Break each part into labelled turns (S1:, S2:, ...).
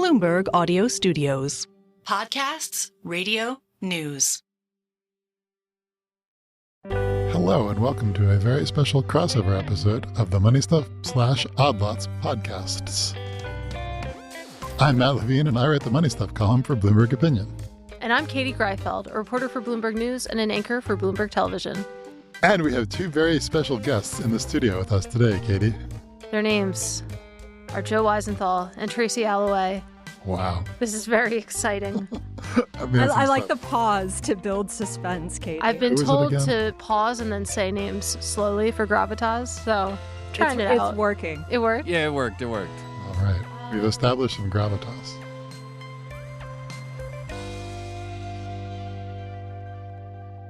S1: Bloomberg Audio Studios.
S2: Podcasts, radio, news.
S3: Hello and welcome to a very special crossover episode of the Money Stuff / Odd Lots podcasts. I'm Matt Levine and I write the Money Stuff column for Bloomberg Opinion.
S4: And I'm Katie Greifeld, a reporter for Bloomberg News and an anchor for Bloomberg Television.
S3: And we have two very special guests in the studio with us today, Katie.
S4: Their names are Joe Weisenthal and Tracy Alloway.
S3: Wow.
S4: This is very exciting.
S5: I like the pause to build suspense, Katie.
S4: I've been told to pause and then say names slowly for gravitas, so trying it out.
S5: It's working.
S4: It worked?
S6: Yeah, it worked. All
S3: right. We've established some gravitas.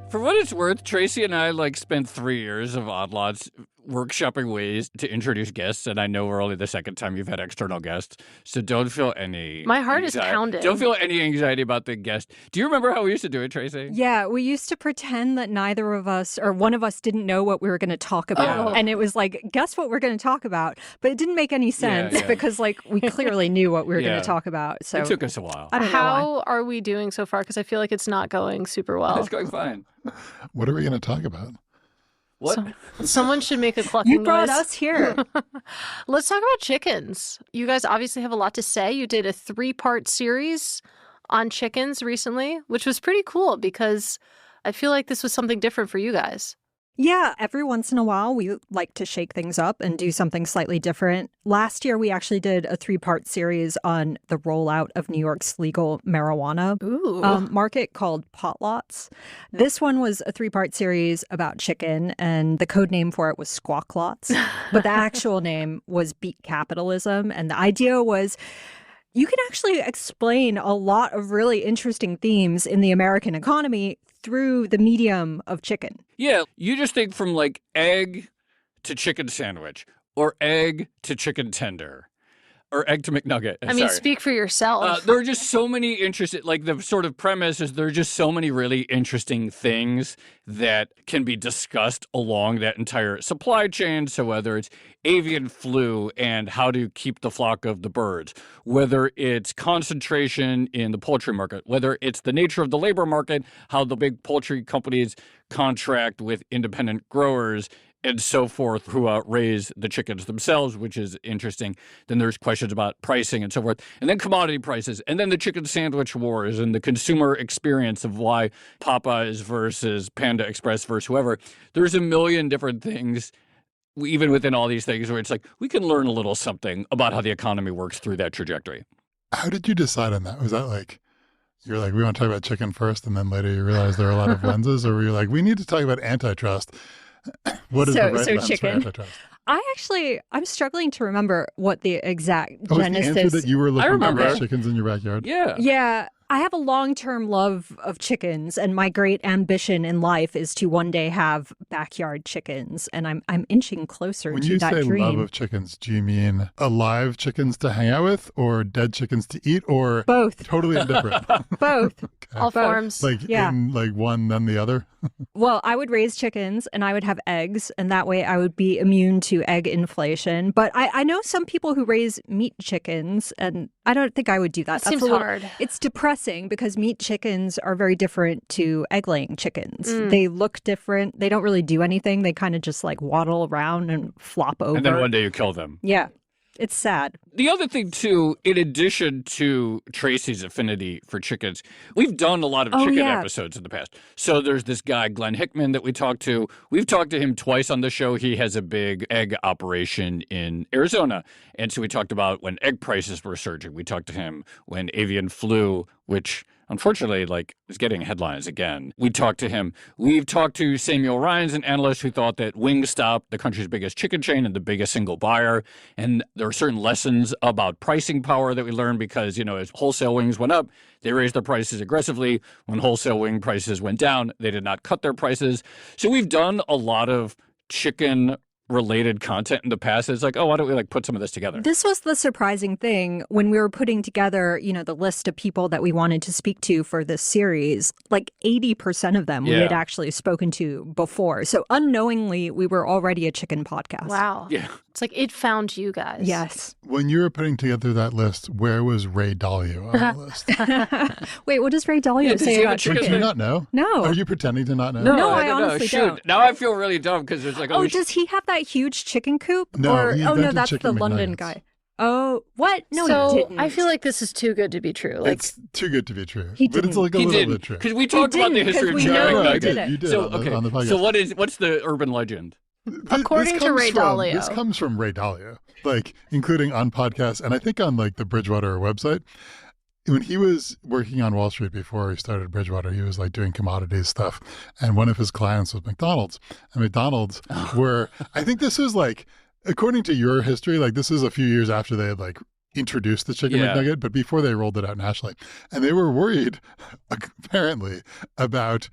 S6: For what it's worth, Tracy and I spent 3 years of Odd Lots workshopping ways to introduce guests, and I know we're only the second time you've had external guests, so don't feel any
S4: My heart
S6: anxiety.
S4: is pounding.
S6: Don't feel any anxiety about the guest. Do you remember how we used to do it, Tracy?
S5: Yeah, we used to pretend that neither of us, or one of us, didn't know what we were going to talk about.
S4: Oh.
S5: And it was like, guess what we're going to talk about? But it didn't make any sense because we clearly knew what we were going to talk about. So
S6: it took us a while.
S5: I don't know
S4: How are we doing so far? Because I feel like it's not going super well.
S6: It's going fine.
S3: What are we going to talk about?
S6: What?
S4: Someone should make a clucking
S5: You brought
S4: noise.
S5: us here.
S4: Let's talk about chickens. You guys obviously have a lot to say. You did a 3-part series on chickens recently, which was pretty cool because I feel like this was something different for you guys.
S5: Yeah, every once in a while, we like to shake things up and do something slightly different. Last year, we actually did a 3-part series on the rollout of New York's legal marijuana market called Potlots. This one was a 3-part series about chicken, and the code name for it was Squawk Lots. But the actual name was Beat Capitalism. And the idea was you can actually explain a lot of really interesting themes in the American economy through the medium of chicken.
S6: Yeah, you just think from egg to chicken sandwich, or egg to chicken tender, or egg to McNugget.
S4: I mean, speak for yourself.
S6: There are just so many interesting, the sort of premise is there are just so many really interesting things that can be discussed along that entire supply chain. So whether it's avian flu and how to keep the flock of the birds, whether it's concentration in the poultry market, whether it's the nature of the labor market, how the big poultry companies contract with independent growers, and so forth, who raise the chickens themselves, which is interesting. Then there's questions about pricing and so forth. And then commodity prices. And then the chicken sandwich wars and the consumer experience of why Popeyes versus Panda Express versus whoever. There's a million different things, even within all these things, where it's we can learn a little something about how the economy works through that trajectory.
S3: How did you decide on that? Was that you're we want to talk about chicken first, and then later you realize there are a lot of lenses? Or were you we need to talk about antitrust? What is the right lens
S5: chicken.
S3: for antitrust?
S5: I'm struggling to remember what the exact genesis.
S3: The answer that you were looking
S6: remember.
S3: for chickens in your backyard?
S6: Yeah.
S5: Yeah. I have a long-term love of chickens, and my great ambition in life is to one day have backyard chickens, and I'm inching closer
S3: When
S5: to that dream.
S3: When you say love of chickens, do you mean alive chickens to hang out with, or dead chickens to eat, or
S5: both?
S3: Totally indifferent.
S5: Both.
S3: Okay.
S4: All forms.
S3: In one then the other?
S5: Well, I would raise chickens and I would have eggs, and that way I would be immune to egg inflation. But I know some people who raise meat chickens, and I don't think I would do that.
S4: It seems hard.
S5: It's depressing because meat chickens are very different to egg-laying chickens. They look different. They don't really do anything. They kind of just waddle around and flop over.
S6: And then one day you kill them.
S5: Yeah. It's sad.
S6: The other thing, too, in addition to Tracy's affinity for chickens, we've done a lot of chicken episodes in the past. So there's this guy, Glenn Hickman, that we talked to. We've talked to him twice on the show. He has a big egg operation in Arizona. And so we talked about when egg prices were surging. We talked to him when avian flu, which unfortunately, is getting headlines again. We talked to him. We've talked to Samuel Rhines, an analyst who thought that Wingstop, the country's biggest chicken chain and the biggest single buyer, and there are certain lessons about pricing power that we learned because, as wholesale wings went up, they raised their prices aggressively. When wholesale wing prices went down, they did not cut their prices. So we've done a lot of chicken related content in the past. It's why don't we put some of this together?
S5: This was the surprising thing when we were putting together, the list of people that we wanted to speak to for this series. 80% of them we had actually spoken to before. So unknowingly, we were already a chicken podcast.
S4: Wow.
S6: Yeah.
S4: It's like it found you guys.
S5: Yes.
S3: When you were putting together that list, where was Ray Dalio on the list?
S5: Wait, what does Ray Dalio say about
S3: Did
S5: chicken?
S3: you not know?
S5: No.
S3: Are you pretending to not know?
S5: No, I
S6: don't know.
S5: honestly
S6: Shoot.
S5: don't.
S6: Now I feel really dumb because there's like,
S5: Oh, does he have that huge chicken coop?
S3: No, he
S5: no,
S3: invented
S5: that's the
S3: Chicken
S5: London
S3: McNuggets.
S5: guy. Oh, what? No,
S4: So
S5: he didn't.
S4: I feel like this is too good to be true. Like,
S3: It's too good to be true.
S5: He
S3: but it's
S5: didn't.
S3: like a
S6: he
S3: little
S6: didn't
S3: bit true.
S6: because we talked about the
S5: didn't,
S6: history of
S5: 'cause we
S6: chicken
S5: know he
S6: McNuggets.
S5: did it.
S3: You did
S6: So
S3: on the podcast.
S6: so what's the urban legend?
S4: According
S3: This
S4: to
S3: comes
S4: Ray
S3: from-
S4: Dalio.
S3: This comes from Ray Dalio, like including on podcasts and I think on like the Bridgewater website. When he was working on Wall Street before he started Bridgewater, he was like doing commodities stuff. And one of his clients was McDonald's. And McDonald's were, I think this was like, according to your history, like this is a few years after they had like introduced the Chicken McNugget, but before they rolled it out nationally. And they were worried, apparently, about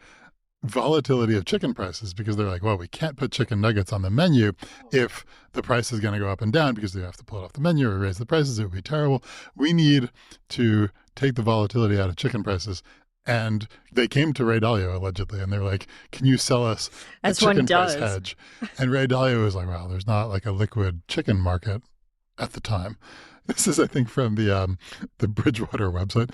S3: volatility of chicken prices because they're like, well, we can't put chicken nuggets on the menu if the price is going to go up and down because they have to pull it off the menu or raise the prices. It would be terrible. We need to take the volatility out of chicken prices. And they came to Ray Dalio, allegedly, and they're like, can you sell us a
S5: As one
S3: chicken price
S5: does.
S3: hedge? And Ray Dalio was like, well, there's not like a liquid chicken market at the time. This is, I think, from the Bridgewater website.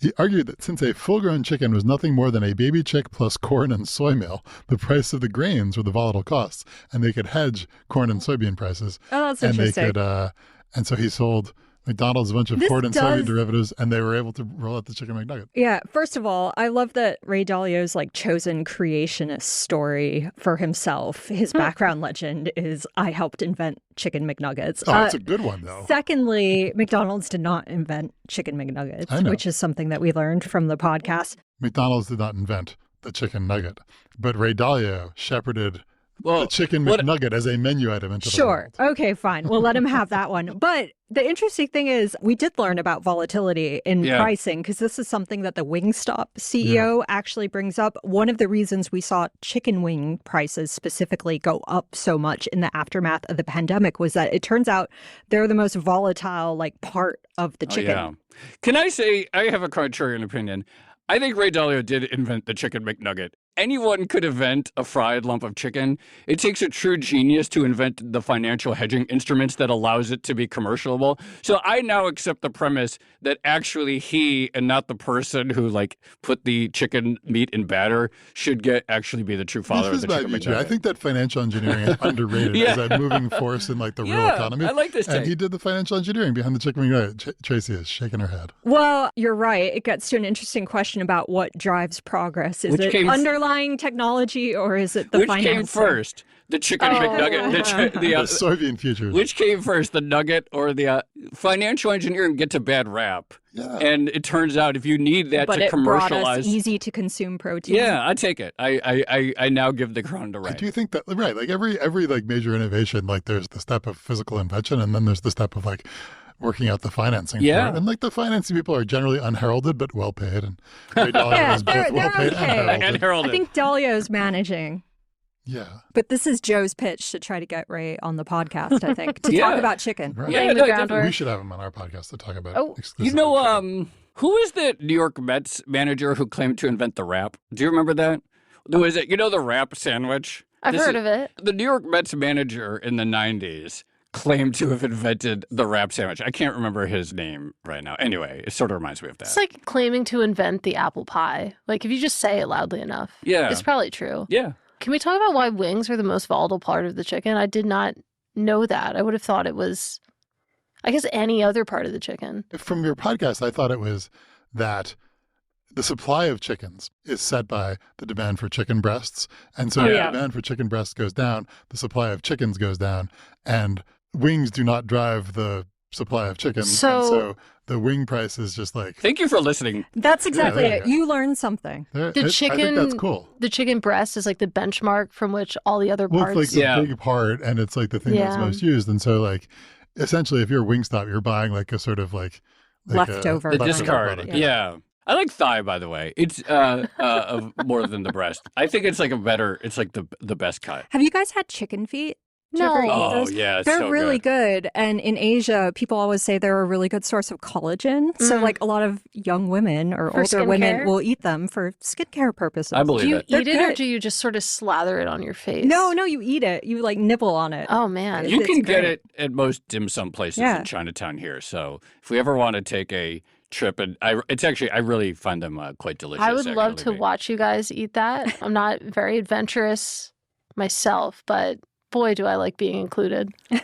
S3: He argued that since a full-grown chicken was nothing more than a baby chick plus corn and soy meal, the price of the grains were the volatile costs, and they could hedge corn and soybean prices.
S5: Oh, that's
S3: and
S5: interesting.
S3: they could, and so he sold McDonald's a bunch of
S5: This
S3: corn and
S5: does-
S3: soybean derivatives, and they were able to roll out the Chicken McNugget.
S5: Yeah, first of all, I love that Ray Dalio's like chosen creationist story for himself. His background legend is I helped invent Chicken McNuggets.
S3: Oh, it's a good one, though.
S5: Secondly, McDonald's did not invent Chicken
S3: I
S5: McNuggets,
S3: know.
S5: which is something that we learned from the podcast.
S3: McDonald's did not invent the chicken nugget, but Ray Dalio shepherded
S6: Well,
S3: the Chicken
S6: what-
S3: McNugget as a menu item into the
S5: Sure.
S3: world.
S5: Okay, fine. We'll let him have that one. But the interesting thing is we did learn about volatility in
S6: Yeah.
S5: pricing because this is something that the Wingstop CEO actually brings up. One of the reasons we saw chicken wing prices specifically go up so much in the aftermath of the pandemic was that it turns out they're the most volatile like part of the chicken.
S6: Yeah. Can I say I have a contrarian opinion? I think Ray Dalio did invent the Chicken McNugget. Anyone could invent a fried lump of chicken. It takes a true genius to invent the financial hedging instruments that allows it to be commercialable. So I now accept the premise that actually he and not the person who like put the chicken meat in batter should actually be the true father
S3: This
S6: of
S3: is
S6: the
S3: my
S6: Chicken
S3: view, too.
S6: McNugget.
S3: I think that financial engineering is underrated
S6: Yeah.
S3: as a moving force in like the real
S6: Yeah,
S3: economy.
S6: I like this
S3: And
S6: take.
S3: he did the financial engineering behind the Chicken McNugget. Tracy is shaking her head.
S5: Well, you're right. It gets to an interesting question about what drives progress. Is
S6: Which
S5: it
S6: came-
S5: underlying technology or is it the
S6: Which
S5: financing?
S6: came first? The Chicken McNugget? The
S3: The soybean futures.
S6: which came first, the nugget or the financial engineering gets a bad rap?
S3: Yeah.
S6: And it turns out if you need that
S5: But
S6: to
S5: it brought
S6: commercialize,
S5: us easy to consume protein.
S6: yeah, I take it. I now give the crown to Ray.
S3: I do think that, right, like every like major innovation, like there's the step of physical invention and then there's the step of like working out the financing
S6: Yeah.
S3: for it. And like the financing people are generally unheralded but well paid. And Ray Dalio
S5: Yeah,
S3: is both
S5: they're
S3: well paid
S5: okay.
S3: and heralded.
S6: And Harold.
S5: I think Dalio's managing.
S3: Yeah.
S5: But this is Joe's pitch to try to get Ray on the podcast, I think, to
S6: Yeah.
S5: talk about chicken.
S3: Right.
S6: Yeah,
S4: Laying the
S6: no,
S4: groundwork.
S3: We should have him on our podcast to talk about
S6: You
S3: exclusively
S6: know,
S3: chicken.
S6: who is the New York Mets manager who claimed to invent the wrap? Do you remember that? There was it, the wrap sandwich?
S4: I've heard of it.
S6: The New York Mets manager in the 90s claimed to have invented the wrap sandwich. I can't remember his name right now. Anyway, it sort of reminds me of that.
S4: It's like claiming to invent the apple pie. Like if you just say it loudly enough,
S6: Yeah.
S4: it's probably true.
S6: Yeah.
S4: Can we talk about why wings are the most volatile part of the chicken? I did not know that. I would have thought it was, I guess, any other part of the chicken.
S3: From your podcast, I thought it was that the supply of chickens is set by the demand for chicken breasts. And so
S6: Oh,
S3: if
S6: yeah.
S3: the demand for chicken breasts goes down, the supply of chickens goes down. And wings do not drive the supply of chickens. And
S4: So-
S3: so the wing price is just like,
S6: Thank you for listening.
S5: That's exactly
S3: there you
S5: it.
S3: go.
S5: You learned something.
S3: I
S4: The chicken,
S3: think that's cool.
S4: the chicken breast is like the benchmark from which all the other
S3: Well,
S4: parts.
S3: it's like the
S6: Yeah.
S3: big part, and it's like the thing that's
S4: Yeah.
S3: most used. And so, like, essentially, if you're Wingstop, you're buying like a sort of like
S5: Leftover.
S6: The
S5: Leftover
S6: discard.
S3: product.
S6: Yeah. I like thigh, by the way. It's more than the breast. I think it's like it's like the best cut.
S5: Have you guys had chicken feet? Do you ever eat
S6: Oh,
S5: those?
S6: yeah, it's
S5: They're
S6: so
S5: really good. And in Asia, people always say they're a really good source of collagen. So like a lot of young women or
S4: For
S5: older women
S4: skincare?
S5: will eat them for skincare purposes.
S6: I believe
S4: Do you
S6: it.
S5: They're
S4: eat it or
S5: good.
S4: do you just sort of slather it on your face?
S5: No, you eat it. You like nibble on it.
S4: Oh, man.
S6: You
S5: It's
S6: can get
S5: great.
S6: it at most dim sum places
S5: Yeah.
S6: in Chinatown here. So if we ever want to take a trip, and I really find them quite delicious.
S4: I would love
S6: actually.
S4: to watch you guys eat that. I'm not very adventurous myself, but boy, do I like being included.
S3: I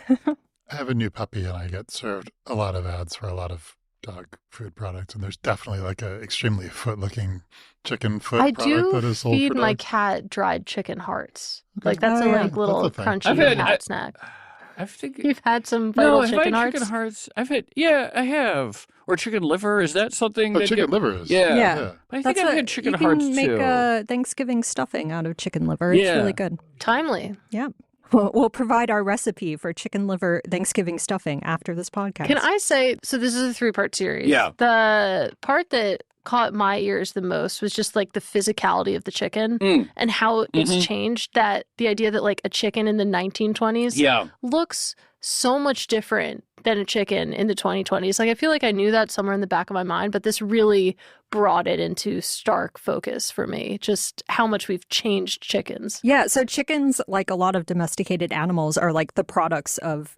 S3: have a new puppy and I get served a lot of ads for a lot of dog food products. And there's definitely like a extremely foot-looking chicken foot
S4: I
S3: product
S4: do
S3: that is sold
S4: feed
S3: for
S4: my
S3: dogs.
S4: cat dried chicken hearts.
S3: Okay.
S4: Like that's
S5: Oh,
S4: a
S5: yeah.
S4: like little
S3: That's a thing.
S4: crunchy
S6: I've had-
S4: cat snack.
S6: I think
S4: You've had some
S6: no,
S4: vital
S6: have I
S4: chicken
S6: had
S4: hearts?
S6: chicken hearts? I have. Or chicken liver. Is that something?
S3: Oh,
S6: that
S3: chicken liver is.
S6: Yeah.
S5: Yeah.
S6: But I think I've had chicken
S5: you
S6: hearts
S5: can make
S6: too.
S5: Thanksgiving stuffing out of chicken liver. It's
S6: Yeah.
S5: really good.
S4: Timely.
S5: Yeah. We'll provide our recipe for chicken liver Thanksgiving stuffing after this podcast.
S4: Can I say, so this is a 3-part series.
S6: Yeah.
S4: The part that caught my ears the most was just like the physicality of the chicken and how it's changed. That the idea that like a chicken in the 1920s
S6: Yeah.
S4: looks so much different than a chicken in the 2020s. Like I feel like I knew that somewhere in the back of my mind, but this really brought it into stark focus for me, just how much we've changed chickens.
S5: Yeah, so chickens, like a lot of domesticated animals, are like the products of,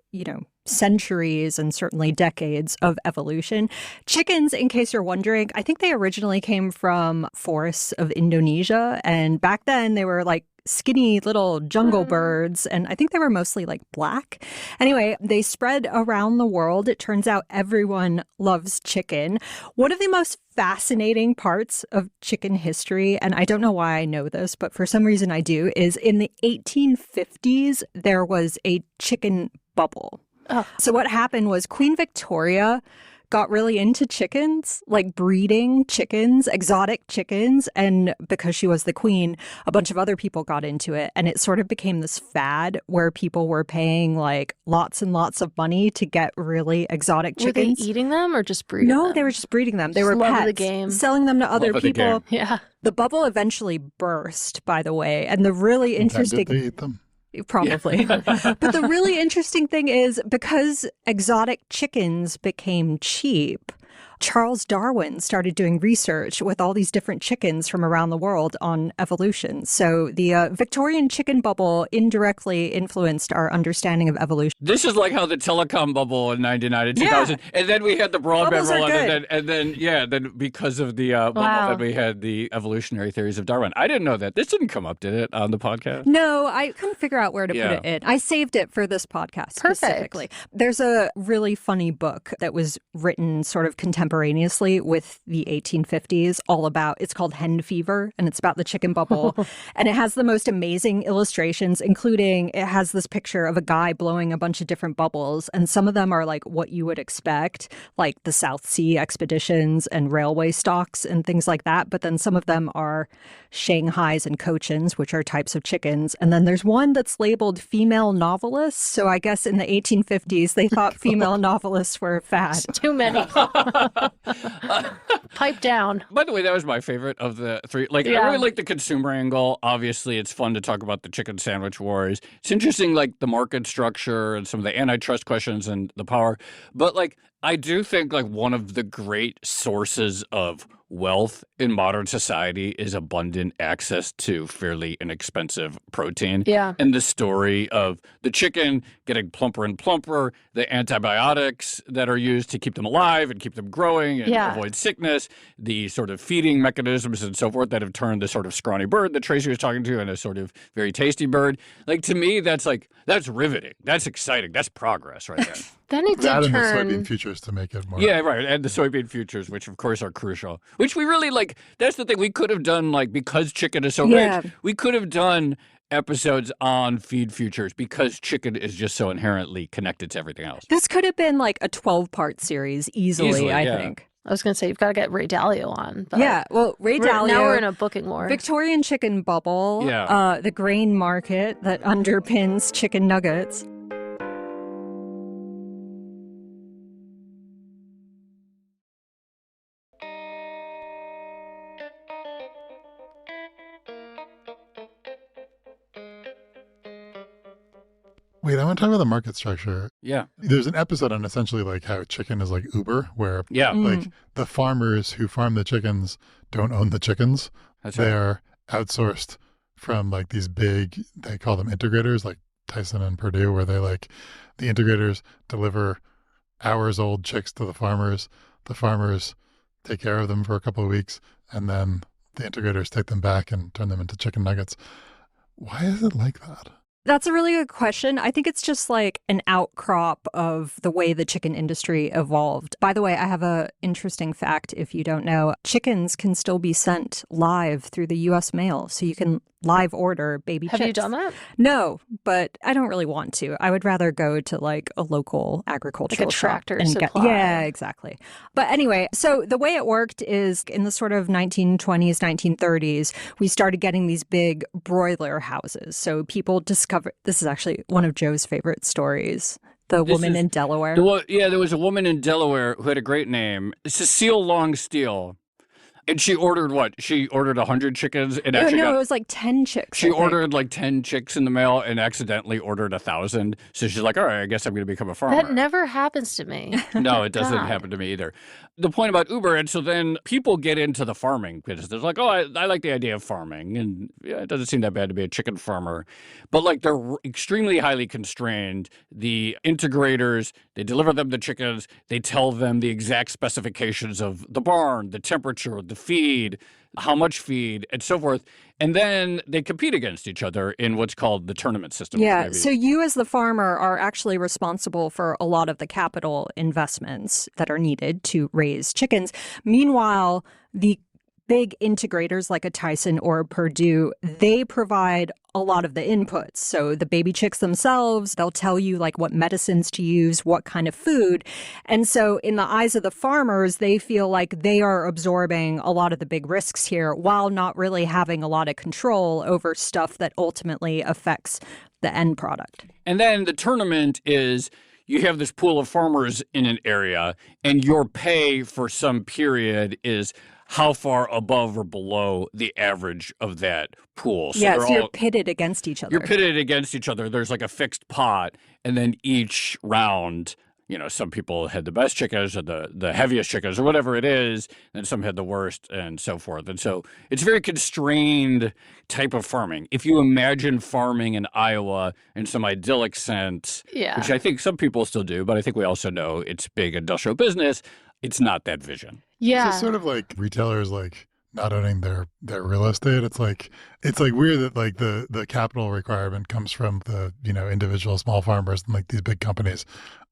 S5: centuries and certainly decades of evolution. Chickens, in case you're wondering, I think they originally came from forests of Indonesia. And back then they were like skinny little jungle birds. And I think they were mostly like black. Anyway, they spread around the world. It turns out everyone loves chicken. One of the most fascinating parts of chicken history, and I don't know why I know this, but for some reason I do, is in the 1850s, there was a chicken bubble.
S4: Oh.
S5: So what happened was Queen Victoria got really into chickens, like breeding chickens, exotic chickens. And because she was the queen, a bunch of other people got into it. And it sort of became this fad where people were paying like lots and lots of money to get really exotic chickens.
S4: Were they eating them or just breeding them?
S5: No, they were just breeding them. They
S4: Just
S5: were
S4: love of
S5: pets,
S4: the game.
S5: selling them to other
S6: Love of the
S5: people.
S6: game.
S4: Yeah.
S5: The bubble eventually burst, by the way. And the really interesting...
S3: Did they eat them?
S5: Probably. But the really interesting thing is because exotic chickens became cheap, Charles Darwin started doing research with all these different chickens from around the world on evolution. So the Victorian chicken bubble indirectly influenced our understanding of evolution.
S6: This is like how the telecom bubble in 99 and 2000, and then we had the broadband
S5: Bubbles are
S6: roll,
S5: good.
S6: and then because of the bubble,
S4: Wow.
S6: then we had the evolutionary theories of Darwin. I didn't know that. This didn't come up, did it, on the podcast?
S5: No, I couldn't figure out where to
S6: Yeah.
S5: put it in. I saved it for this podcast
S4: Perfect.
S5: specifically. There's a really funny book that was written sort of contemporaneously with the 1850s, all about, it's called Hen Fever, and it's about the chicken bubble. And it has the most amazing illustrations, including it has this picture of a guy blowing a bunch of different bubbles. And some of them are like what you would expect, like the South Sea expeditions and railway stocks and things like that. But then some of them are Shanghais and Cochins, which are types of chickens. And then there's one that's labeled female novelists. So I guess in the 1850s, they thought female novelists were fad.
S4: Too many. Pipe down.
S6: By the way, that was my favorite of the three. Like, I
S4: Yeah.
S6: really like the consumer angle. Obviously, it's fun to talk about the chicken sandwich wars. It's interesting, like, the market structure and some of the antitrust questions and the power. But, like, I do think, like, one of the great sources of wealth in modern society is abundant access to fairly inexpensive protein.
S4: Yeah.
S6: And the story of the chicken getting plumper and plumper, the antibiotics that are used to keep them alive and keep them growing and
S4: Yeah.
S6: avoid sickness, the sort of feeding mechanisms and so forth that have turned the sort of scrawny bird that Tracy was talking to into a sort of very tasty bird. Like, to me, that's riveting. That's exciting. That's progress right there.
S4: Then it
S3: That
S4: did
S3: and the
S4: turn.
S3: soybean futures to make it more.
S6: Yeah, right. And the soybean futures, which of course are crucial, which we really like. That's the thing we could have done, like, because chicken is so
S5: Yeah.
S6: rich, we could have done episodes on feed futures because chicken is just so inherently connected to everything else.
S5: This could have been like a 12-part series easily, I
S6: yeah.
S5: think.
S4: I was going to say, you've got to get Ray Dalio on. But
S5: Yeah, well, Ray Dalio.
S4: Now we're in a booking war.
S5: Victorian chicken bubble,
S6: Yeah.
S5: the grain market that underpins chicken nuggets.
S3: Wait, I want to talk about the market structure.
S6: Yeah.
S3: There's an episode on essentially like how chicken is like Uber, where like the farmers who farm the chickens don't own the chickens.
S6: That's right.
S3: They're outsourced from like these big, they call them integrators, like Tyson and Purdue, where they like the integrators deliver hours old chicks to the farmers. The farmers take care of them for a couple of weeks, and then the integrators take them back and turn them into chicken nuggets. Why is it like that?
S5: That's a really good question. I think it's just like an outcrop of the way the chicken industry evolved. By the way, I have an interesting fact if you don't know. Chickens can still be sent live through the U.S. mail, so you can live order baby chicks.
S4: Have you done that?
S5: No, but I don't really want to. I would rather go to like a local agricultural
S4: like a tractor
S5: shop
S4: supply.
S5: Yeah, exactly. But anyway, so the way it worked is in the sort of 1920s, 1930s, we started getting these big broiler houses. So people discovered, this is actually one of Joe's favorite stories. The woman in Delaware.
S6: There was a woman in Delaware who had a great name, Cecile Longsteel. And she ordered what? She ordered 100 chickens and actually
S5: it was like 10 chicks.
S6: She ordered like 10 chicks in the mail and accidentally ordered 1,000. So she's like, all right, I guess I'm going to become a farmer.
S4: That never happens to me.
S6: No, it doesn't happen to me either. The point about Uber, and so then people get into the farming business. They're like, oh, I like the idea of farming. And yeah, it doesn't seem that bad to be a chicken farmer. But like they're extremely highly constrained. The integrators, they deliver them the chickens. They tell them the exact specifications of the barn, the temperature, the feed, how much feed, and so forth. And then they compete against each other in what's called the tournament system.
S5: Yeah, so you as the farmer are actually responsible for a lot of the capital investments that are needed to raise chickens. Meanwhile, the big integrators like a Tyson or a Purdue, they provide a lot of the inputs. So the baby chicks themselves, they'll tell you like what medicines to use, what kind of food. And so in the eyes of the farmers, they feel like they are absorbing a lot of the big risks here while not really having a lot of control over stuff that ultimately affects the end product.
S6: And then the tournament is you have this pool of farmers in an area and your pay for some period is how far above or below the average of that pool.
S5: So you're pitted against each other.
S6: You're pitted against each other. There's like a fixed pot. And then each round, you know, some people had the best chickens or the heaviest chickens or whatever it is. And some had the worst and so forth. And so it's a very constrained type of farming. If you imagine farming in Iowa in some idyllic sense, which I think some people still do, but I think we also know it's big industrial business, it's not that vision.
S4: Yeah.
S3: It's sort of like retailers like not owning their real estate. It's like weird that like the capital requirement comes from the, you know, individual small farmers and like these big companies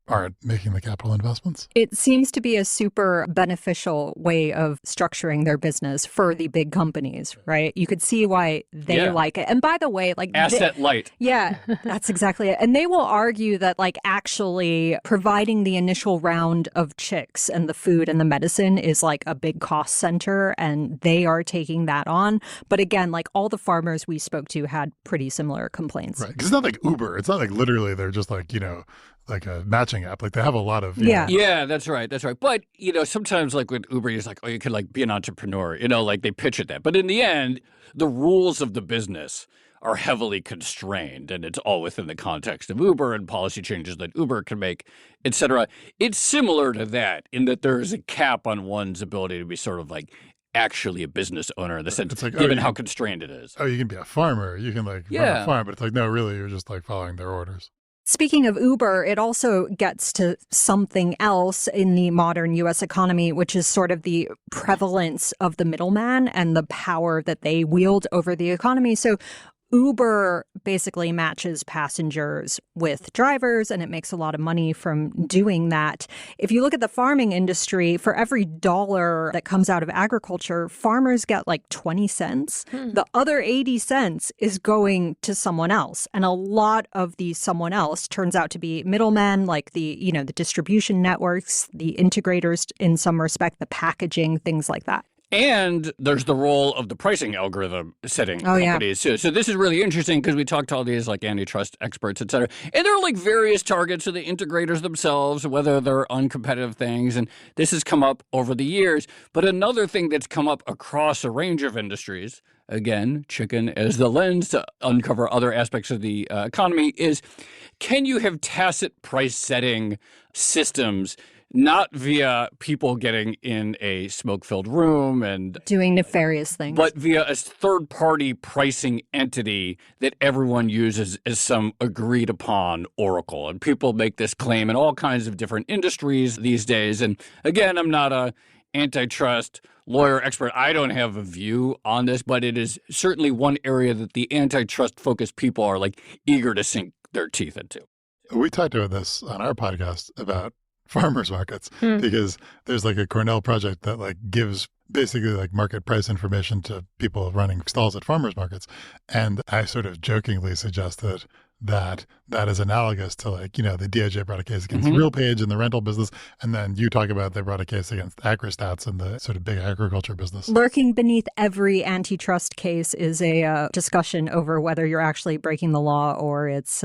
S3: aren't making the capital investments.
S5: It seems to be a super beneficial way of structuring their business for the big companies, right? You could see why they like it. And by the way, like
S6: asset light.
S5: Yeah, that's exactly it. And they will argue that like actually providing the initial round of chicks and the food and the medicine is like a big cost center and they are taking that on. But again, like all the farmers we spoke to had pretty similar complaints.
S3: Right. Because it's not like Uber. It's not like literally they're just like, you know, like a matching app. Like they have a lot of
S6: Yeah, that's right. That's right. But, you know, sometimes like with Uber, it's like, oh, you can like be an entrepreneur, you know, like they pitch at that. But in the end, the rules of the business are heavily constrained and it's all within the context of Uber and policy changes that Uber can make, et cetera. It's similar to that in that there is a cap on one's ability to be sort of like actually a business owner in the sense,
S3: it's like,
S6: given how constrained it is.
S3: Oh, you can be a farmer. You can like run a farm, but it's like, no, really, you're just like following their orders.
S5: Speaking of Uber, it also gets to something else in the modern U.S. economy, which is sort of the prevalence of the middleman and the power that they wield over the economy. So Uber basically matches passengers with drivers, and it makes a lot of money from doing that. If you look at the farming industry, for every dollar that comes out of agriculture, farmers get like 20 cents. The other 80 cents is going to someone else. And a lot of the someone else turns out to be middlemen, like the, you know, the distribution networks, the integrators in some respect, the packaging, things like that.
S6: And there's the role of the pricing algorithm setting companies too. So this is really interesting because we talked to all these like antitrust experts, et cetera. And there are like various targets of the integrators themselves, whether they're uncompetitive things. And this has come up over the years. But another thing that's come up across a range of industries, again, chicken as the lens to uncover other aspects of the economy, is can you have tacit price setting systems not via people getting in a smoke-filled room and
S5: doing nefarious things,
S6: but via a third-party pricing entity that everyone uses as some agreed-upon oracle. And people make this claim in all kinds of different industries these days. And again, I'm not a antitrust lawyer expert. I don't have a view on this, but it is certainly one area that the antitrust-focused people are like eager to sink their teeth into.
S3: We talked about this on our podcast about farmers markets because there's like a Cornell project that like gives basically like market price information to people running stalls at farmers markets. And I sort of jokingly suggested that that is analogous to like, you know, the DOJ brought a case against RealPage in the rental business. And then you talk about they brought a case against AgriStats in the sort of big agriculture business.
S5: Lurking beneath every antitrust case is a discussion over whether you're actually breaking the law or it's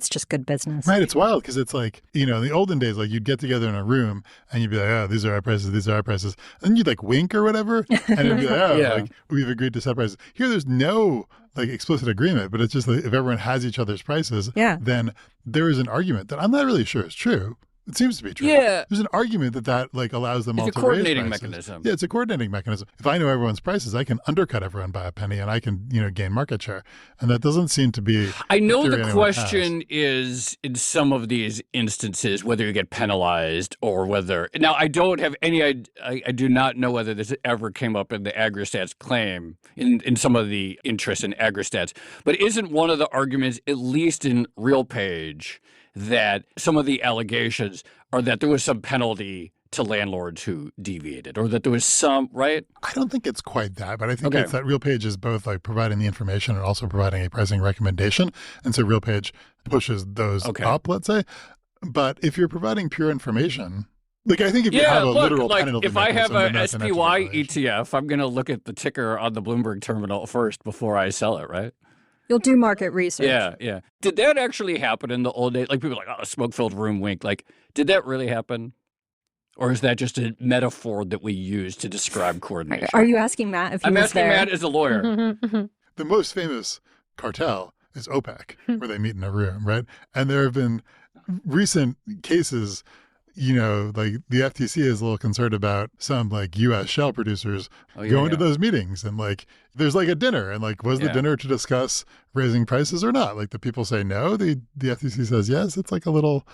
S5: just good business.
S3: Right. It's wild because it's like, you know, in the olden days, like you'd get together in a room and you'd be like, oh, these are our prices, these are our prices. And then you'd like wink or whatever. And it'd be like, oh, like we've agreed to set prices. Here, there's no like explicit agreement, but it's just like if everyone has each other's prices, then there is an argument that I'm not really sure is true. It seems to be true.
S6: Yeah.
S3: There's an argument that like allows them all to raise prices.
S6: It's a coordinating mechanism.
S3: Yeah, it's a coordinating mechanism. If I know everyone's prices, I can undercut everyone by a penny and I can, you know, gain market share. And that doesn't seem to be
S6: I know the question is in some of these instances whether you get penalized or whether now I don't have any I do not know whether this ever came up in the AgriStats claim in some of the interest in AgriStats. But isn't one of the arguments, at least in RealPage, that some of the allegations are that there was some penalty to landlords who deviated or that there was some, right?
S3: I don't think it's quite that, but I think it's that RealPage is both like providing the information and also providing a pricing recommendation. And so RealPage pushes those up, let's say. But if you're providing pure information, like I think if you have a literal penalty
S6: if I have a SPY ETF, I'm going to look at the ticker on the Bloomberg terminal first before I sell it, right?
S5: You'll do market research.
S6: Yeah. Did that actually happen in the old days? Like people are like, oh, smoke-filled room wink. Like, did that really happen? Or is that just a metaphor that we use to describe coordination?
S5: Are you asking Matt if he was there?
S6: I'm asking Matt as a lawyer.
S3: The most famous cartel is OPEC, where they meet in a room, right? And there have been recent cases, you know, like the FTC is a little concerned about some like U.S. shale producers going to those meetings. And like, there's like a dinner and like, was the dinner to discuss raising prices or not? Like the people say no, the FTC says yes. It's like a little,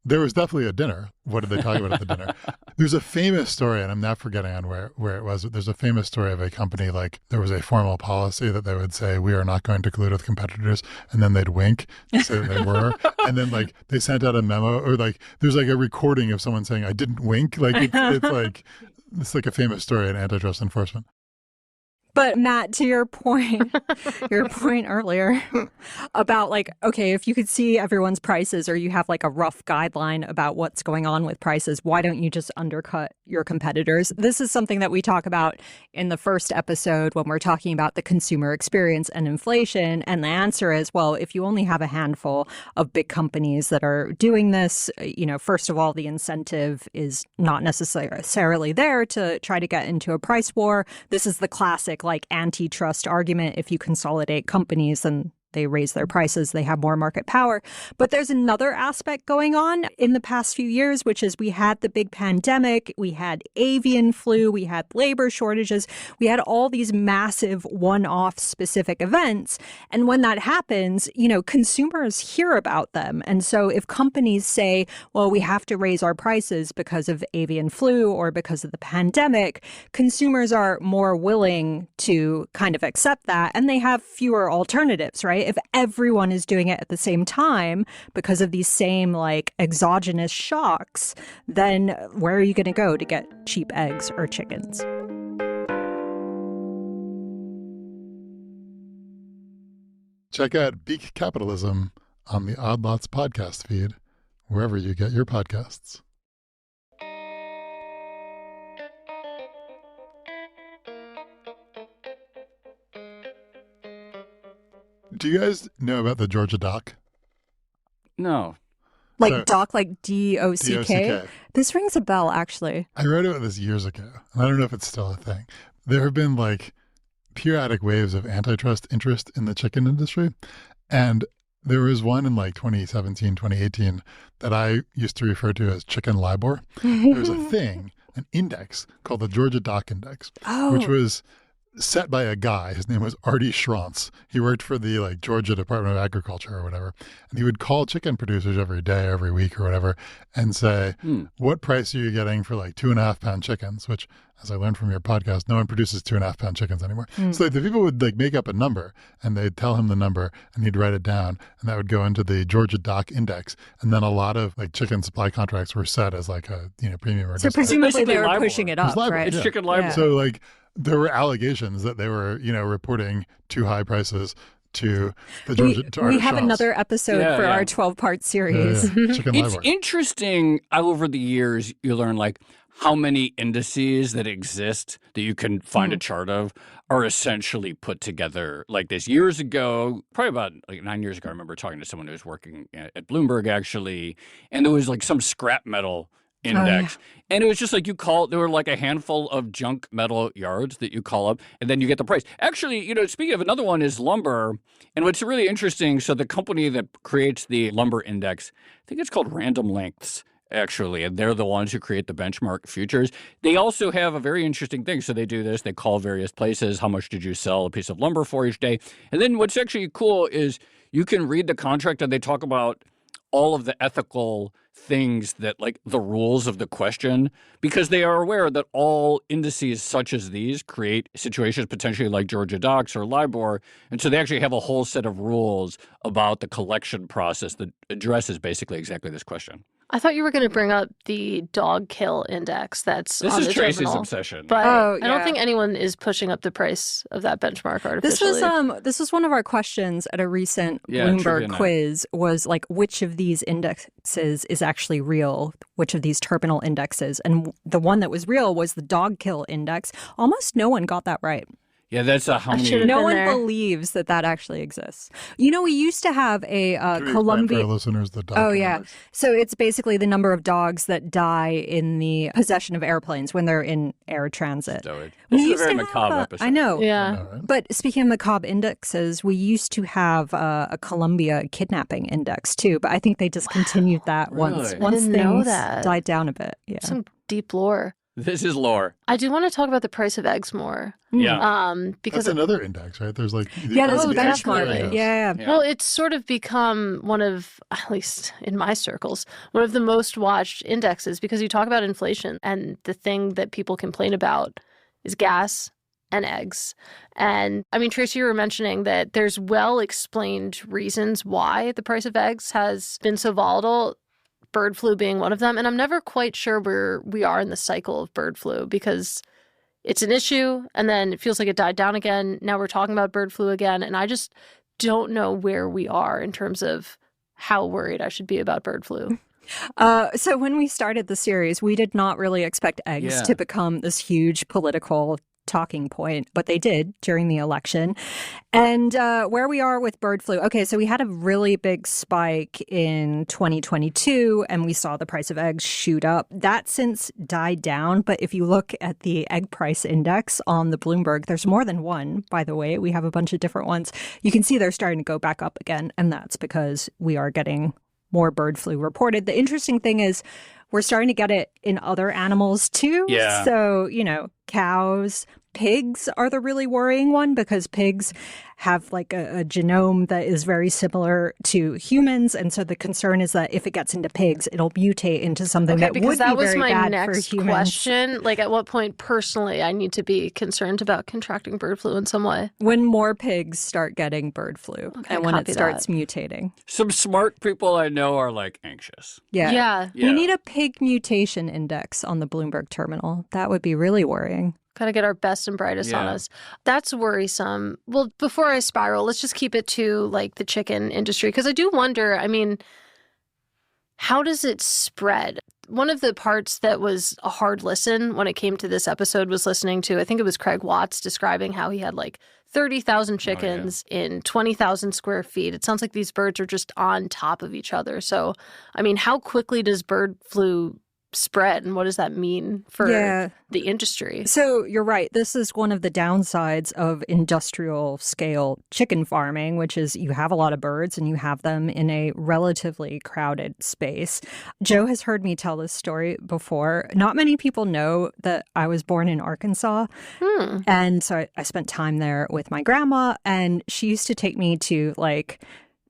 S3: there was definitely a dinner. What did they talk about at the dinner? There's a famous story, and I'm not forgetting on where it was, but there's a famous story of a company, like there was a formal policy that they would say, we are not going to collude with competitors. And then they'd wink to say that they were. And then like they sent out a memo or like, there's like a recording of someone saying, I didn't wink. Like it's like a famous story in antitrust enforcement.
S5: But Matt, to your point earlier about like, okay, if you could see everyone's prices or you have like a rough guideline about what's going on with prices, why don't you just undercut your competitors? This is something that we talk about in the first episode when we're talking about the consumer experience and inflation. And the answer is, well, if you only have a handful of big companies that are doing this, you know, first of all, the incentive is not necessarily there to try to get into a price war. This is the classic like antitrust argument. If you consolidate companies and they raise their prices, they have more market power. But there's another aspect going on in the past few years, which is we had the big pandemic, we had avian flu, we had labor shortages, we had all these massive one-off specific events. And when that happens, you know, consumers hear about them. And so if companies say, well, we have to raise our prices because of avian flu or because of the pandemic, consumers are more willing to kind of accept that and they have fewer alternatives, right? If everyone is doing it at the same time because of these same like exogenous shocks, then where are you going to go to get cheap eggs or chickens?
S3: Check out Beak Capitalism on the Odd Lots podcast feed, wherever you get your podcasts. Do you guys know about the Georgia dock?
S6: No.
S5: Like
S3: So-
S5: dock, like DOCK?
S3: DOCK.
S5: This rings a bell, actually.
S3: I wrote about this years ago, and I don't know if it's still a thing. There have been like periodic waves of antitrust interest in the chicken industry. And there was one in like 2017, 2018 that I used to refer to as Chicken Libor. There's a thing, an index called the Georgia Dock Index, which was set by a guy. His name was Artie Schrantz. He worked for the like Georgia Department of Agriculture or whatever. And he would call chicken producers every day, every week or whatever, and say, what price are you getting for like 2.5 pound chickens? Which, as I learned from your podcast, no one produces 2.5 pound chickens anymore. So like, the people would like make up a number and they'd tell him the number and he'd write it down, and that would go into the Georgia Dock Index. And then a lot of like chicken supply contracts were set as like a premium or
S5: So
S3: discount.
S5: presumably they were
S6: Libor.
S5: pushing it
S3: It was
S5: up,
S3: Libor,
S5: right?
S6: It's
S3: yeah.
S6: Chicken Libor.
S5: Yeah.
S3: So like there were allegations that they were, reporting too high prices to the Georgia to
S5: We
S3: Artie
S5: have
S3: Schrantz.
S5: another episode
S6: Yeah,
S5: for
S6: yeah.
S5: our 12-part series.
S3: Chicken
S6: It's
S3: Libor.
S6: interesting over the years you learn like how many indices that exist that you can find a chart of are essentially put together like this. Years ago, probably about like 9 years ago, I remember talking to someone who was working at Bloomberg actually, and there was like some scrap metal index. And it was just like there were like a handful of junk metal yards that you call up and then you get the price. Actually, speaking of, another one is lumber. And what's really interesting, so the company that creates the lumber index, I think it's called Random Lengths, actually, and they're the ones who create the benchmark futures. They also have a very interesting thing. So they do this, they call various places, how much did you sell a piece of lumber for each day? And then what's actually cool is you can read the contract and they talk about all of the ethical things that like the rules of the question, because they are aware that all indices such as these create situations potentially like Georgia Docks or Libor. And so they actually have a whole set of rules about the collection process that addresses basically exactly this question.
S4: I thought you were going to bring up the dog kill index that's
S6: This
S4: on
S6: is
S4: the
S6: Tracy's
S4: terminal.
S6: obsession.
S4: But
S5: Oh,
S4: I don't
S5: yeah.
S4: think anyone is pushing up the price of that benchmark artificially.
S5: This was one of our questions at a recent
S6: Yeah, trivia
S5: Bloomberg
S6: night.
S5: quiz, was like which of these indexes is actually real, which of these terminal indexes. And the one that was real was the dog kill index. Almost no one got that right.
S6: Yeah, that's how many.
S4: should've
S5: No
S4: been
S5: one
S4: there.
S5: believes that actually exists. We used to have a
S3: Can we explain
S5: Columbia.
S3: for our listeners the dock
S5: Oh, yeah.
S3: index?
S5: So it's basically the number of dogs that die in the possession of airplanes when they're in air transit.
S6: Stoic.
S5: We
S6: This is a
S5: used
S6: very
S5: to have
S6: macabre
S5: a-
S6: episode.
S5: I know.
S4: Yeah.
S3: I know, right?
S5: But speaking of macabre indexes, we used to have a Columbia kidnapping index too, but I think they discontinued that once
S6: Really? I
S4: didn't know
S5: things
S4: that.
S5: died down a bit. Yeah.
S4: Some deep lore.
S6: This is lore.
S4: I do want to talk about the price of eggs more.
S6: Yeah.
S4: Because
S3: That's another index, right? There's like
S5: Yeah, there's a
S4: Oh,
S5: benchmark.
S4: definitely.
S5: Yeah.
S6: Yeah.
S4: well, it's sort of become one of, at least in my circles, one of the most watched indexes because you talk about inflation and the thing that people complain about is gas and eggs. And I mean, Tracy, you were mentioning that there's well-explained reasons why the price of eggs has been so volatile, bird flu being one of them. And I'm never quite sure where we are in the cycle of bird flu because it's an issue and then it feels like it died down again. Now we're talking about bird flu again. And I just don't know where we are in terms of how worried I should be about bird flu.
S5: So when we started the series, we did not really expect eggs
S6: Yeah.
S5: to become this huge political talking point, but they did during the election. And where we are with bird flu. Okay, so we had a really big spike in 2022 and we saw the price of eggs shoot up. That since died down, but if you look at the egg price index on the Bloomberg, there's more than one, by the way. We have a bunch of different ones. You can see they're starting to go back up again, and that's because we are getting more bird flu reported. The interesting thing is we're starting to get it in other animals too.
S6: Yeah.
S5: So, cows, pigs are the really worrying one because pigs have like a genome that is very similar to humans. And so the concern is that if it gets into pigs, it'll mutate into something that
S4: because
S5: would
S4: that
S5: be
S4: was
S5: very
S4: my
S5: bad
S4: next
S5: for humans.
S4: question. Like, at what point personally I need to be concerned about contracting bird flu in some way?
S5: When more pigs start getting bird flu and when it
S4: copy
S5: starts
S4: that.
S5: mutating.
S6: Some smart people I know are like anxious.
S5: Yeah.
S4: Yeah.
S5: We need a pig mutation index on the Bloomberg terminal. That would be really worrying.
S4: Got to get our best and brightest on
S6: Yeah.
S4: us. That's worrisome. Well, before I spiral, let's just keep it to like the chicken industry because I do wonder, I mean, how does it spread? One of the parts that was a hard listen when it came to this episode was listening to, I think it was Craig Watts describing how he had like 30,000 chickens in 20,000 square feet. It sounds like these birds are just on top of each other. So, I mean, how quickly does bird flu spread, and what does that mean for the industry?
S5: So you're right. This is one of the downsides of industrial scale chicken farming, which is you have a lot of birds and you have them in a relatively crowded space. Joe has heard me tell this story before. Not many people know that I was born in Arkansas. And so I spent time there with my grandma, and she used to take me to like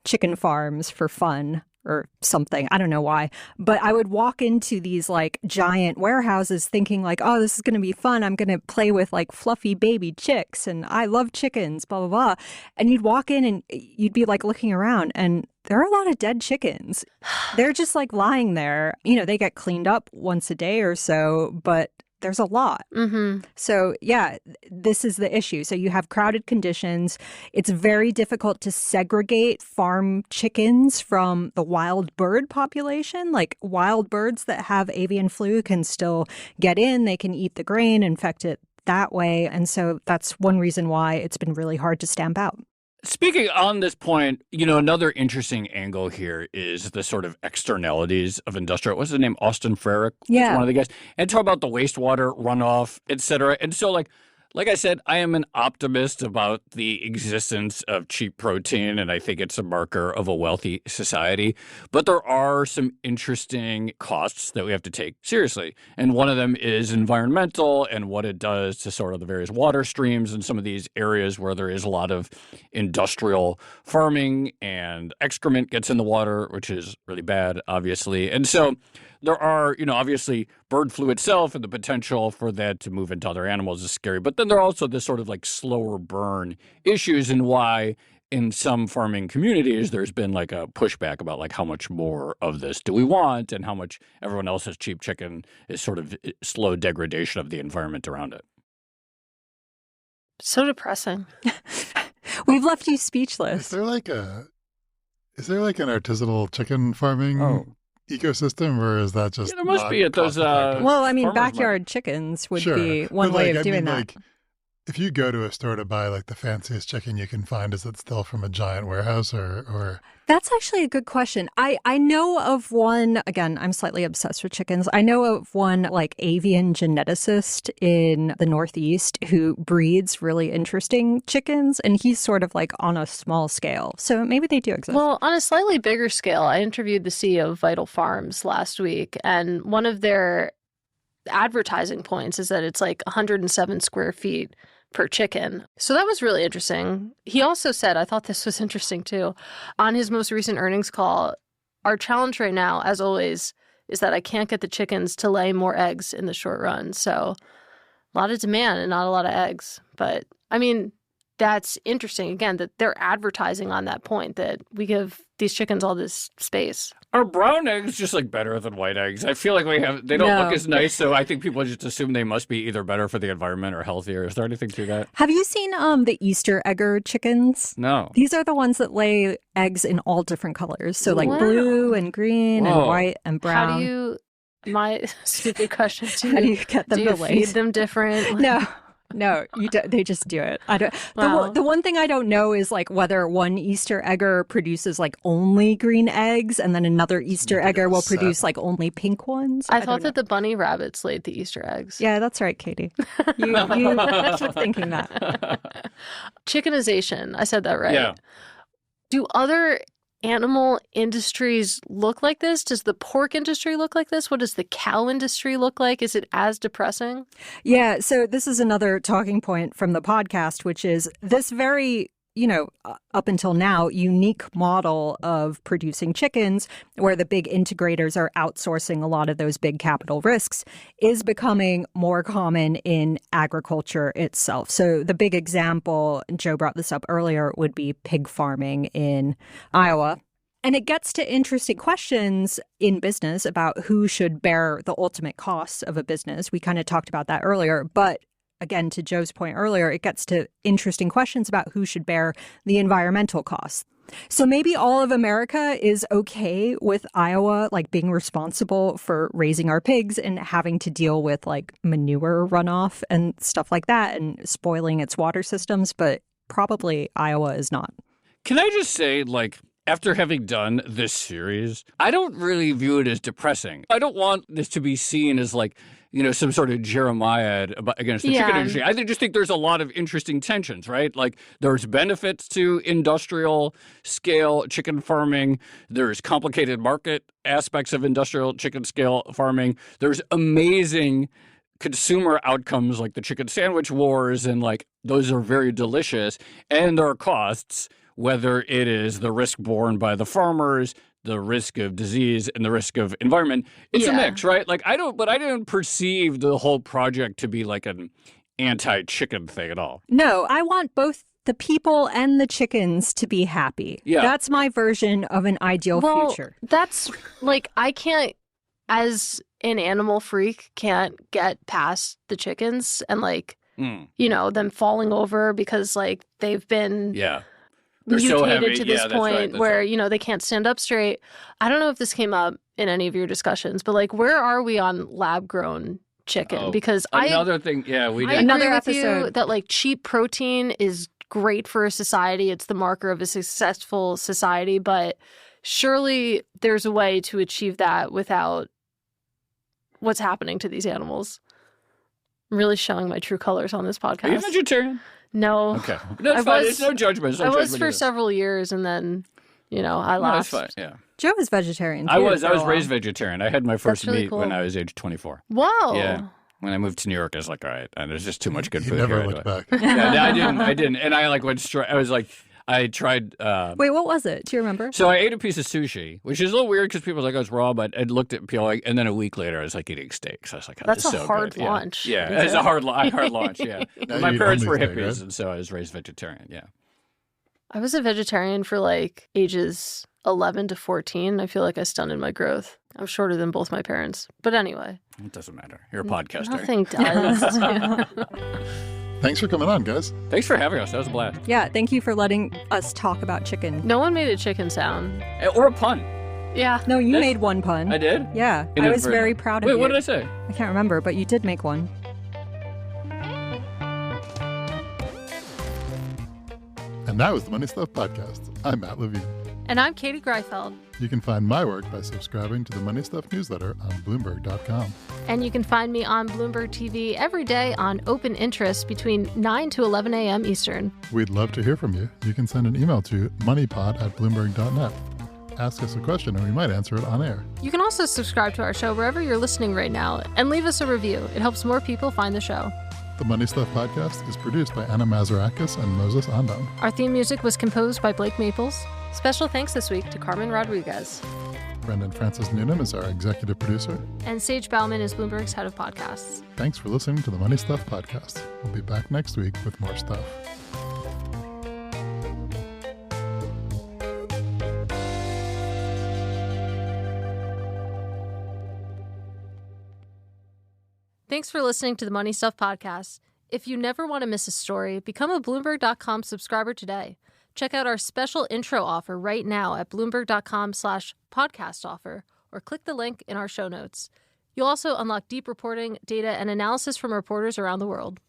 S5: chicken farms for fun or something. I don't know why. But I would walk into these like giant warehouses thinking like, oh, this is going to be fun. I'm going to play with like fluffy baby chicks and I love chickens, blah, blah, blah. And you'd walk in and you'd be like looking around and there are a lot of dead chickens. They're just like lying there. You know, they get cleaned up once a day or so, but there's a lot. So yeah, this is the issue. So you have crowded conditions. It's very difficult to segregate farm chickens from the wild bird population. Like wild birds that have avian flu can still get in. They can eat the grain, infect it that way. And so that's one reason why it's been really hard to stamp out.
S6: Speaking on this point, you know, another interesting angle here is the sort of externalities of industrial. What's his name? Austin Frerick?
S5: Yeah.
S6: One of the guys. And talk about the wastewater runoff, et cetera. And so, like I said, I am an optimist about the existence of cheap protein, and I think it's a marker of a wealthy society. But there are some interesting costs that we have to take seriously. And one of them is environmental and what it does to sort of the various water streams in some of these areas where there is a lot of industrial farming and excrement gets in the water, which is really bad, obviously. And so there are, you know, obviously bird flu itself and the potential for that to move into other animals is scary. But then there are also this sort of like slower burn issues and why in some farming communities there's been like a pushback about like how much more of this do we want and how much everyone else's cheap chicken is sort of slow degradation of the environment around it.
S4: So depressing.
S5: We've left you speechless.
S3: Is there like an artisanal chicken farming ecosystem, or is that just
S6: there must be at those
S5: well, I mean, backyard chickens would be one way of doing that.
S3: Like, if you go to a store to buy like the fanciest chicken you can find, is it still from a giant warehouse or
S5: That's actually a good question. I know of one, again, I'm slightly obsessed with chickens. I know of one like avian geneticist in the Northeast who breeds really interesting chickens, and he's sort of like on a small scale. So maybe they do exist.
S4: Well, on a slightly bigger scale, I interviewed the CEO of Vital Farms last week, and one of their advertising points is that it's like 107 square feet per chicken. So that was really interesting. He also said, I thought this was interesting too, on his most recent earnings call, our challenge right now, as always, is that I can't get the chickens to lay more eggs in the short run. So a lot of demand and not a lot of eggs. But I mean, that's interesting, again, that they're advertising on that point, that we give these chickens all this space.
S6: Are brown eggs just like better than white eggs? I feel like they don't look as nice, so I think people just assume they must be either better for the environment or healthier. Is there anything to that?
S5: Have you seen the Easter egger chickens?
S6: No.
S5: These are the ones that lay eggs in all different colors. So like blue and green and white and brown.
S4: How do you, my stupid question,
S5: how do you get them to lay?
S4: Feed them different?
S5: No, you don't, they just do it. I don't.
S4: Wow.
S5: The one thing I don't know is like whether one Easter egger produces like only green eggs, and then another Easter egger will produce like only pink ones.
S4: I thought that the bunny rabbits laid the Easter eggs.
S5: Yeah, that's right, Katie. You keep thinking that.
S4: Chickenization. I said that right.
S6: Yeah.
S4: Do other animal industries look like this? Does the pork industry look like this? What does the cow industry look like? Is it as depressing?
S5: Yeah, so this is another talking point from the podcast, which is this very, up until now, unique model of producing chickens, where the big integrators are outsourcing a lot of those big capital risks, is becoming more common in agriculture itself. So the big example, Joe brought this up earlier, would be pig farming in Iowa. And it gets to interesting questions in business about who should bear the ultimate costs of a business. We kind of talked about that earlier, but again, to Joe's point earlier, it gets to interesting questions about who should bear the environmental costs. So maybe all of America is okay with Iowa, like, being responsible for raising our pigs and having to deal with, like, manure runoff and stuff like that and spoiling its water systems, but probably Iowa is not.
S6: Can I just say, like, after having done this series, I don't really view it as depressing. I don't want this to be seen as, like, you know, some sort of Jeremiah against the chicken industry. I just think there's a lot of interesting tensions, right? Like, there's benefits to industrial scale chicken farming. There's complicated market aspects of industrial chicken scale farming. There's amazing consumer outcomes like the chicken sandwich wars, and, like, those are very delicious. And there are costs, whether it is the risk borne by the farmers, the risk of disease, and the risk of environment. It's a mix, right? Like, I don't perceive the whole project to be like an anti-chicken thing at all.
S5: No, I want both the people and the chickens to be happy. Yeah. That's my version of an ideal future.
S4: That's, like, I can't, as an animal freak, can't get past the chickens and, like, you know, them falling over because, like, they've been...
S6: They're
S4: mutated
S6: so
S4: to this point where, you know, they can't stand up straight. I don't know if this came up in any of your discussions, but, like, where are we on lab-grown chicken? Because
S6: another thing, we did.
S4: I agree with you that, like, cheap protein is great for a society. It's the marker of a successful society, but surely there's a way to achieve that without what's happening to these animals. I'm really showing my true colors on this podcast.
S6: Are you vegetarian?
S4: No.
S6: Okay. No, it's fine. It's no judgment.
S4: I was for several years, and then, you know, I lost.
S6: No, that's fine. Yeah.
S5: Joe was vegetarian, too.
S6: I was raised vegetarian. I had my first meat when I was age 24.
S4: Whoa.
S6: Yeah. When I moved to New York, I was like, all right, and there's just too much good food
S3: never
S6: here.
S3: Looked back.
S6: Yeah, I didn't. And I, like, went straight. I was like, I tried.
S5: Wait, what was it? Do you remember?
S6: So I ate a piece of sushi, which is a little weird because people were like, oh, it's raw, but I looked at people, and then a week later, I was like eating steak. So I was like, oh,
S4: that's
S6: this is
S4: a
S6: so
S4: hard
S6: good.
S4: launch.
S6: Yeah, it's a hard launch, yeah. My parents were hippies,
S3: right?
S6: and so I was raised vegetarian, yeah.
S4: I was a vegetarian for, like, ages 11 to 14. I feel like I stunted my growth. I'm shorter than both my parents. But anyway.
S6: It doesn't matter. You're a podcaster.
S4: Nothing does.
S3: Thanks for coming on, guys.
S6: Thanks for having us. That was a blast.
S5: Yeah, thank you for letting us talk about chicken.
S4: No one made a chicken sound.
S6: Or a pun.
S4: Yeah.
S5: No, you made one pun.
S6: I did?
S5: Yeah. I was very proud of you.
S6: Wait, what did I say?
S5: I can't remember, but you did make one.
S3: And that was the Money Stuff Podcast. I'm Matt Levine.
S4: And I'm Katie Greifeld.
S3: You can find my work by subscribing to the Money Stuff newsletter on Bloomberg.com.
S4: And you can find me on Bloomberg TV every day on Open Interest between 9 to 11 a.m. Eastern.
S3: We'd love to hear from you. You can send an email to moneypod@bloomberg.net. Ask us a question and we might answer it on air.
S4: You can also subscribe to our show wherever you're listening right now and leave us a review. It helps more people find the show.
S3: The Money Stuff Podcast is produced by Anna Mazarakis and Moses Andam.
S4: Our theme music was composed by Blake Maples. Special thanks this week to Carmen Rodriguez.
S3: Brendan Francis Noonan is our executive producer.
S4: And Sage Bauman is Bloomberg's head of podcasts.
S3: Thanks for listening to the Money Stuff Podcast. We'll be back next week with more stuff.
S4: Thanks for listening to the Money Stuff Podcast. If you never want to miss a story, become a Bloomberg.com subscriber today. Check out our special intro offer right now at Bloomberg.com/podcast offer or click the link in our show notes. You'll also unlock deep reporting, data, and analysis from reporters around the world.